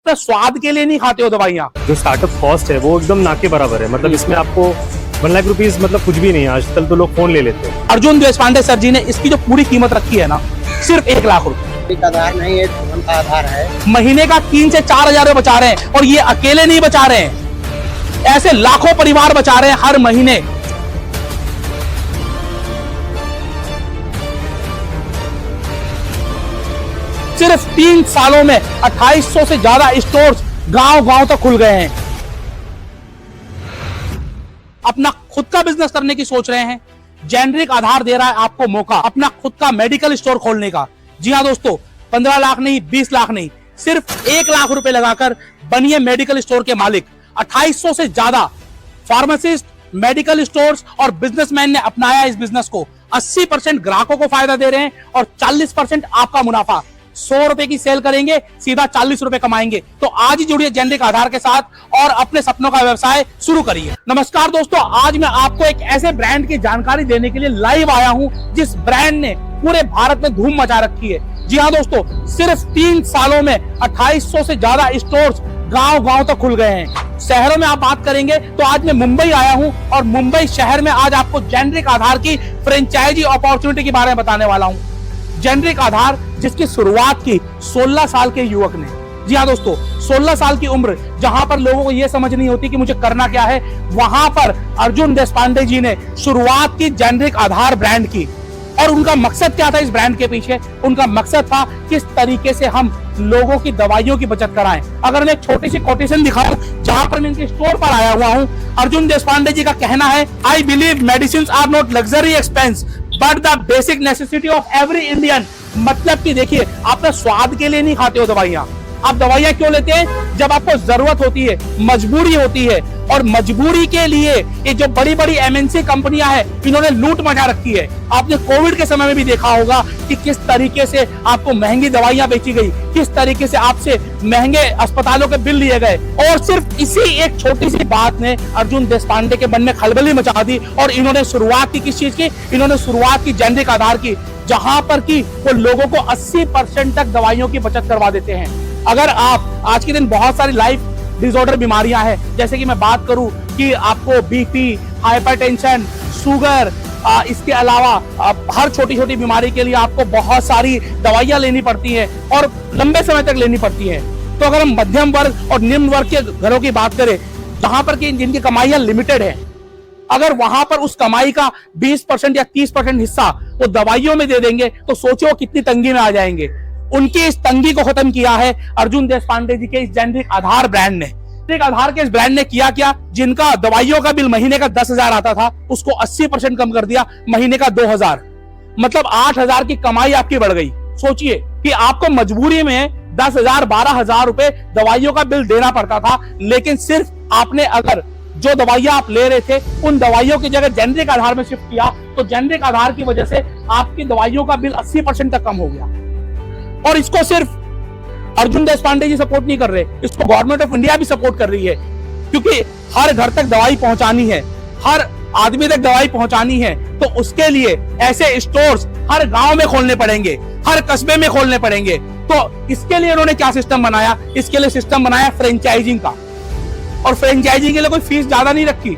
तो स्वाद के लिए नहीं खाते हो दवाइयाँ। जो स्टार्टअप कॉस्ट है वो एकदम ना के बराबर है, मतलब इसमें आपको 1 लाख रुपीज मतलब कुछ भी नहीं है। आजकल तो लोग फोन ले लेते हैं। अर्जुन देशपांडे सर जी ने इसकी जो पूरी कीमत रखी है ना, सिर्फ 1 लाख रुपए। आधार नहीं है, जीवन का आधार है। महीने का 3 से 4 हजार रुपए बचा रहे हैं, और ये अकेले नहीं बचा रहे हैं, ऐसे लाखों परिवार बचा रहे हैं हर महीने। सिर्फ 3 सालों में 2800 से ज्यादा स्टोर्स गांव-गांव तक खुल गए हैं। अपना खुद का बिजनेस करने की सोच रहे हैं, जेनरिक आधार दे रहा है आपको मौका अपना खुद का मेडिकल स्टोर खोलने का। जी हाँ दोस्तों, 15 लाख नहीं, 20 लाख नहीं, सिर्फ 1 लाख रुपए लगाकर बनिए मेडिकल स्टोर के मालिक। 2800 से ज्यादा फार्मासिस्ट, मेडिकल स्टोर्स और बिजनेसमैन ने अपनाया इस बिजनेस को। 80% ग्राहकों को फायदा दे रहे हैं और 40% आपका मुनाफा। 100 रुपए की सेल करेंगे, सीधा 40 रुपए कमाएंगे। तो आज ही जुड़िए जेनरिक आधार के साथ और अपने सपनों का व्यवसाय शुरू करिए। नमस्कार दोस्तों, आज मैं आपको एक ऐसे ब्रांड की जानकारी देने के लिए लाइव आया हूं जिस ब्रांड ने पूरे भारत में धूम मचा रखी है। जी हाँ दोस्तों, सिर्फ 3 सालों में 2800 से ज्यादा स्टोर्स गांव-गांव तक खुल गए हैं। शहरों में आप बात करेंगे तो आज मैं मुंबई आया हूं और मुंबई शहर में आज आपको जेनरिक आधार की फ्रेंचाइजी अपॉर्चुनिटी के बारे में बताने वाला हूं। जेनरिक आधार जिसकी शुरुआत की 16 साल के युवक ने। जी हाँ दोस्तों, 16 साल की उम्र जहां पर लोगों को यह समझ नहीं होती कि मुझे करना क्या है, वहां पर अर्जुन देशपांडे जी ने शुरुआत की जेनरिक आधार ब्रांड की। और उनका मकसद क्या था इस ब्रांड के पीछे? उनका मकसद था किस तरीके से हम लोगों की दवाइयों की बचत कराएं। अगर मैं एक छोटी सी कोटेशन दिखाऊं जहां पर मैं इनके स्टोर पर आया हुआ हूं, अर्जुन देशपांडे जी का कहना है, I believe medicine are not luxury expense but the basic necessity of every Indian. मतलब कि देखिए, आप ना स्वाद के लिए नहीं खाते हो दवाइयां। आप दवाइयां क्यों लेते हैं? जब आपको जरूरत होती है, मजबूरी होती है। और मजबूरी के लिए ये जो बड़ी बड़ी एमएनसी कंपनियां हैं, इन्होंने लूट मचा रखी है। आपने कोविड के समय में भी देखा होगा कि किस तरीके से आपको महंगी दवाइयां बेची गई, किस तरीके से आपसे महंगे अस्पतालों के बिल लिए गए। और सिर्फ इसी एक छोटी सी बात ने अर्जुन देशपांडे के मन में खलबली मचा दी। और इन्होंने शुरुआत की किस चीज की? इन्होंने शुरुआत की जेनरिक आधार की, जहां पर की वो लोगों को 80% तक दवाइयों की बचत करवा देते हैं। अगर आप आज के दिन बहुत सारी लाइफ डिसऑर्डर बीमारियां हैं, जैसे कि मैं बात करूं कि आपको बीपी, हाइपरटेंशन, शुगर, इसके अलावा हर छोटी छोटी बीमारी के लिए आपको बहुत सारी दवाइयां लेनी पड़ती हैं और लंबे समय तक लेनी पड़ती हैं। तो अगर हम मध्यम वर्ग और निम्न वर्ग के घरों की बात करें, जहां पर कि जिनकी कमाइयां लिमिटेड है, अगर वहां पर उस कमाई का 20% या 30% हिस्सा वो दवाइयों में दे देंगे, तो सोचो वो कितनी तंगी में आ जाएंगे। उनकी इस तंगी को खत्म किया है अर्जुन देशपांडे जी के इस जेनरिक आधार ब्रांड ने। जेनरिक आधार के इस ब्रांड ने किया क्या? जिनका दवाइयों का बिल महीने का 10,000 आता था, उसको 80% कम कर दिया, महीने का 2,000। मतलब 8,000 की कमाई आपकी बढ़ गई। सोचिए कि आपको मजबूरी में 10,000, 12,000 रुपए दवाइयों का बिल देना पड़ता था, लेकिन सिर्फ आपने अगर जो दवाइयां आप ले रहे थे उन दवाइयों की जगह जेनरिक आधार में शिफ्ट किया, तो जेनरिक आधार की वजह से आपकी दवाइयों का बिल 80% तक कम हो गया। और इसको सिर्फ अर्जुन देशपांडे जी सपोर्ट नहीं कर रहे, इसको गवर्नमेंट ऑफ इंडिया भी सपोर्ट कर रही है, क्योंकि हर घर तक दवाई पहुंचानी है, हर आदमी तक दवाई पहुंचानी है। तो उसके लिए ऐसे स्टोर्स हर गांव में खोलने पड़ेंगे, हर कस्बे में खोलने पड़ेंगे। तो इसके लिए उन्होंने क्या सिस्टम बनाया? इसके लिए सिस्टम बनाया फ्रेंचाइजिंग का। और फ्रेंचाइजिंग के लिए कोई फीस ज्यादा नहीं रखी।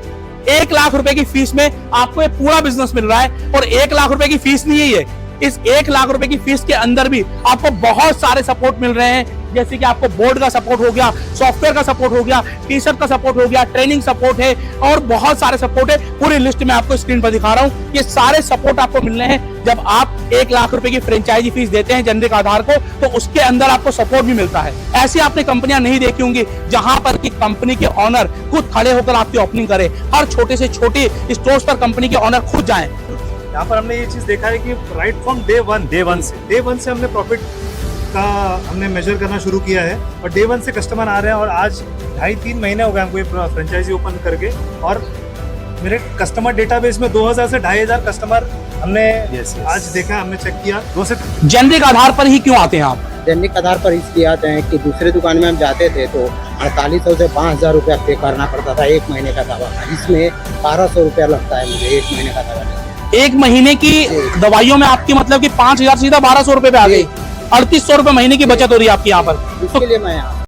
1 लाख रुपए की फीस में आपको ये पूरा बिजनेस मिल रहा है। और 1 लाख रुपए की फीस नहीं है ये, इस 1 लाख रुपए की फीस के अंदर भी आपको बहुत सारे सपोर्ट मिल रहे हैं, जैसे कि आपको बोर्ड का सपोर्ट हो गया, सॉफ्टवेयर का सपोर्ट हो गया, टी-शर्ट का सपोर्ट हो गया, ट्रेनिंग सपोर्ट है और बहुत सारे सपोर्ट है। पूरी लिस्ट में आपको स्क्रीन पर दिखा रहा हूं। ये सारे सपोर्ट आपको मिलने हैं जब आप 1 लाख रुपए की फ्रेंचाइजी फीस देते हैं जेनरिक आधार को, तो उसके अंदर आपको सपोर्ट भी मिलता है। ऐसी आपने कंपनियां नहीं देखी होंगी जहां पर की कंपनी के ऑनर खुद खड़े होकर आपकी ओपनिंग करे। हर छोटे से छोटे स्टोर्स पर कंपनी के ऑनर खुद जाएं। यहाँ पर हमने ये चीज देखा है कि राइट फ्रॉम डे वन से हमने प्रॉफिट का हमने मेजर करना शुरू किया है और डे 1 से कस्टमर आ रहे हैं। और आज 2.5-3 महीने हो गए हमको ये फ्रेंचाइजी ओपन करके। और मेरे कस्टमर डेटाबेस में 2,000 से 2,500 कस्टमर हमने आज देखा, हमने चेक किया। जेनरिक आधार पर ही क्यों आते हैं आप? जेनरिक आधार पर इसलिए आते हैं कि दूसरे दुकान में हम जाते थे तो 4800 से 5,000 रुपया पे करना पड़ता था 1 महीने का दवा। इसमें 1,200 रुपया लगता है मुझे 1 महीने का दवा। 1 महीने की दवाइयों में आपकी मतलब कि 5,000 सीधा 1,200 रुपए पे आ गई। 3,800 रुपए महीने की बचत हो रही है आपकी यहाँ पर। इसके लिए मैं